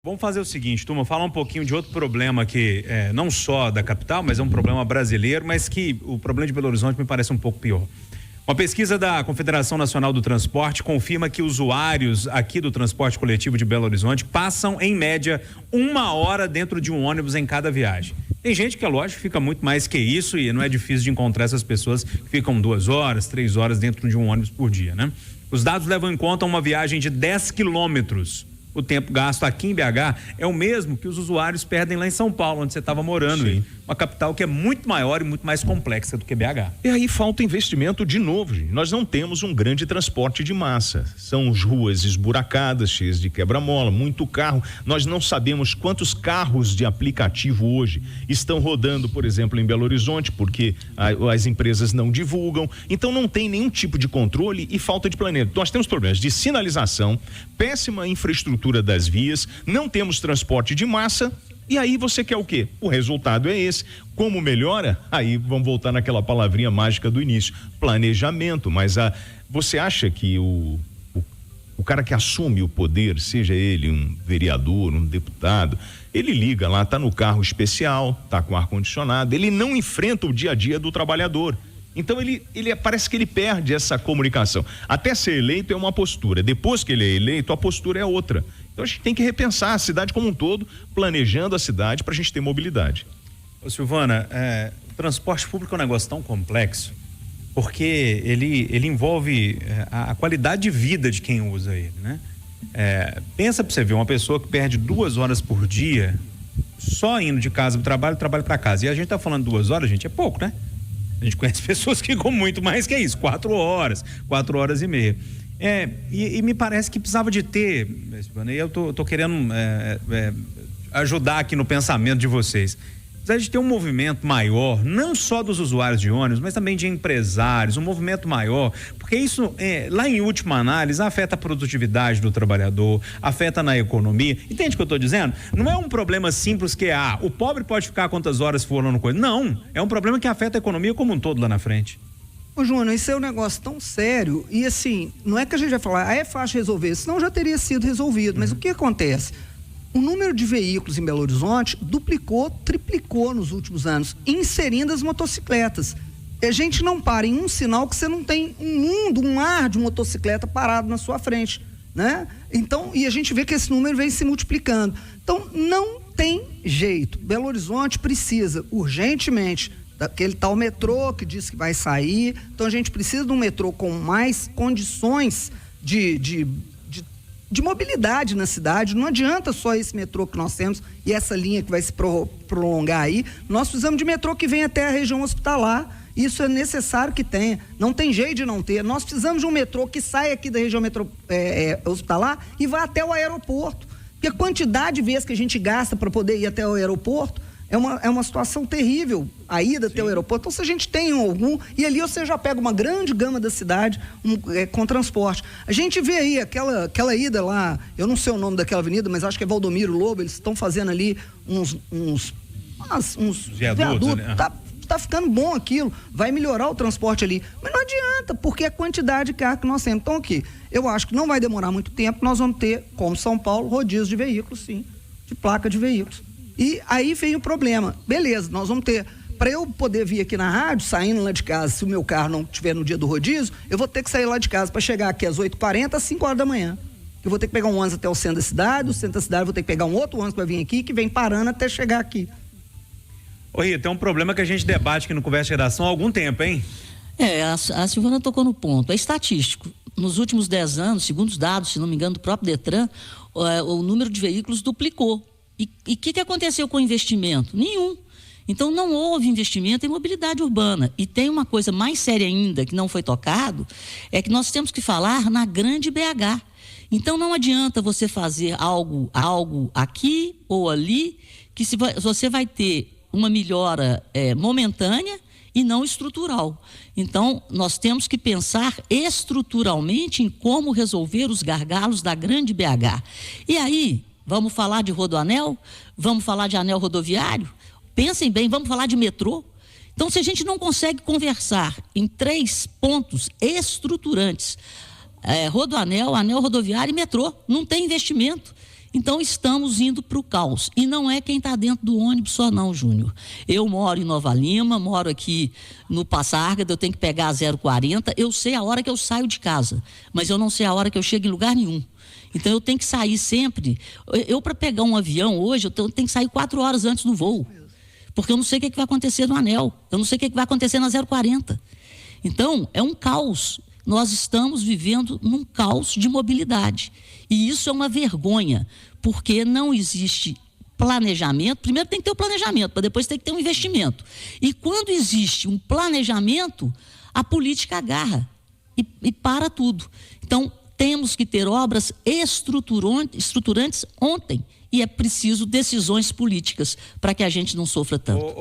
Vamos fazer o seguinte, turma, falar um pouquinho de outro problema que não só da capital, mas é um problema brasileiro, mas que o problema de Belo Horizonte me parece um pouco pior. Uma pesquisa da Confederação Nacional do Transporte confirma que usuários aqui do transporte coletivo de Belo Horizonte passam, em média, 1 hora dentro de um ônibus em cada viagem. Tem gente que, é lógico, fica muito mais que isso e não é difícil de encontrar essas pessoas que ficam 2 horas, 3 horas dentro de um ônibus por dia, né? Os dados levam em conta uma viagem de 10 quilômetros. O tempo gasto aqui em BH é o mesmo que os usuários perdem lá em São Paulo, onde você estava morando. Aí. Uma capital que é muito maior e muito mais complexa do que BH. E aí falta investimento de novo, gente. Nós não temos um grande transporte de massa. São ruas esburacadas, cheias de quebra-mola, muito carro. Nós não sabemos quantos carros de aplicativo hoje estão rodando, por exemplo, em Belo Horizonte, porque as empresas não divulgam. Então não tem nenhum tipo de controle e falta de planejamento. Nós temos problemas de sinalização, péssima infraestrutura das vias, não temos transporte de massa. E aí você quer o quê? O resultado é esse. Como melhora? Aí vamos voltar naquela palavrinha mágica do início, planejamento. Mas você acha que o cara que assume o poder, seja ele um vereador, um deputado, ele liga lá, tá no carro especial, tá com ar-condicionado, ele não enfrenta o dia a dia do trabalhador. Então ele parece que ele perde essa comunicação. Até ser eleito é uma postura, depois que ele é eleito a postura é outra. Então a gente tem que repensar a cidade como um todo, planejando a cidade para a gente ter mobilidade. Ô Silvana, o transporte público é um negócio tão complexo, porque ele envolve a qualidade de vida de quem usa ele, né? Pensa pra você ver, uma pessoa que perde 2 horas por dia, só indo de casa pro trabalho para casa. E a gente tá falando 2 horas, gente, é pouco, né? A gente conhece pessoas que ficam muito mais que isso, 4 horas e meia. E me parece que precisava de ter, e eu tô querendo ajudar aqui no pensamento de vocês. Precisa de ter um movimento maior, não só dos usuários de ônibus, mas também de empresários, um movimento maior, porque isso, lá em última análise, afeta a produtividade do trabalhador, afeta na economia. Entende o que eu estou dizendo? Não é um problema simples que o pobre pode ficar quantas horas for lá no coisa. Não, é um problema que afeta a economia como um todo lá na frente. Ô Júnior, isso é um negócio tão sério e assim, não é que a gente vai falar, é fácil resolver, senão já teria sido resolvido, mas o que acontece? O número de veículos em Belo Horizonte duplicou, triplicou nos últimos anos, inserindo as motocicletas. A gente não para em um sinal que você não tem um mar de motocicleta parado na sua frente, né? Então, e a gente vê que esse número vem se multiplicando. Então, não tem jeito. Belo Horizonte precisa urgentemente daquele tal metrô que diz que vai sair. Então, a gente precisa de um metrô com mais condições de mobilidade na cidade. Não adianta só esse metrô que nós temos e essa linha que vai se prolongar aí. Nós precisamos de metrô que venha até a região hospitalar. Isso é necessário que tenha. Não tem jeito de não ter. Nós precisamos de um metrô que saia aqui da região hospitalar e vá até o aeroporto. Porque a quantidade de vezes que a gente gasta para poder ir até o aeroporto é uma situação terrível, a ida até o aeroporto. Então, se a gente tem algum, e ali você já pega uma grande gama da cidade com transporte. A gente vê aí aquela ida lá, eu não sei o nome daquela avenida, mas acho que é Valdomiro Lobo, eles estão fazendo ali uns viadutos, né? Tá ficando bom aquilo, vai melhorar o transporte ali, mas não adianta, porque a quantidade de carro que nós temos. Então, aqui, eu acho que não vai demorar muito tempo, nós vamos ter, como São Paulo, rodízio de veículos, sim, de placa de veículos. E aí vem o problema. Beleza, nós vamos ter, para eu poder vir aqui na rádio, saindo lá de casa, se o meu carro não estiver no dia do rodízio, eu vou ter que sair lá de casa para chegar aqui às 8h40, às 5 horas da manhã. Eu vou ter que pegar um ônibus até o centro da cidade, do centro da cidade eu vou ter que pegar um outro ônibus para vir aqui, que vem parando até chegar aqui. Ô Rita, tem um problema que a gente debate aqui no Conversa de Redação há algum tempo, hein? A Silvana tocou no ponto, é estatístico. Nos últimos 10 anos, segundo os dados, se não me engano, do próprio Detran, o número de veículos duplicou. E o que aconteceu com o investimento? Nenhum. Então, não houve investimento em mobilidade urbana. E tem uma coisa mais séria ainda, que não foi tocado, é que nós temos que falar na grande BH. Então, não adianta você fazer algo aqui ou ali, que você vai ter uma melhora momentânea e não estrutural. Então, nós temos que pensar estruturalmente em como resolver os gargalos da grande BH. E aí, vamos falar de rodoanel? Vamos falar de anel rodoviário? Pensem bem, vamos falar de metrô? Então, se a gente não consegue conversar em 3 pontos estruturantes, rodoanel, anel rodoviário e metrô, não tem investimento. Então, estamos indo para o caos. E não é quem está dentro do ônibus só não, Júnior. Eu moro em Nova Lima, moro aqui no Passárgada, eu tenho que pegar a 040, eu sei a hora que eu saio de casa, mas eu não sei a hora que eu chego em lugar nenhum. Então, eu tenho que sair sempre. Eu para pegar um avião hoje, eu tenho que sair 4 horas antes do voo. Porque eu não sei o que vai acontecer no anel, eu não sei o que vai acontecer na 040. Então, é um caos. Nós estamos vivendo num caos de mobilidade. E isso é uma vergonha, porque não existe planejamento. Primeiro tem que ter o planejamento, para depois ter que ter um investimento. E quando existe um planejamento, a política agarra e para tudo. Então, temos que ter obras estruturantes ontem. E é preciso decisões políticas para que a gente não sofra tanto.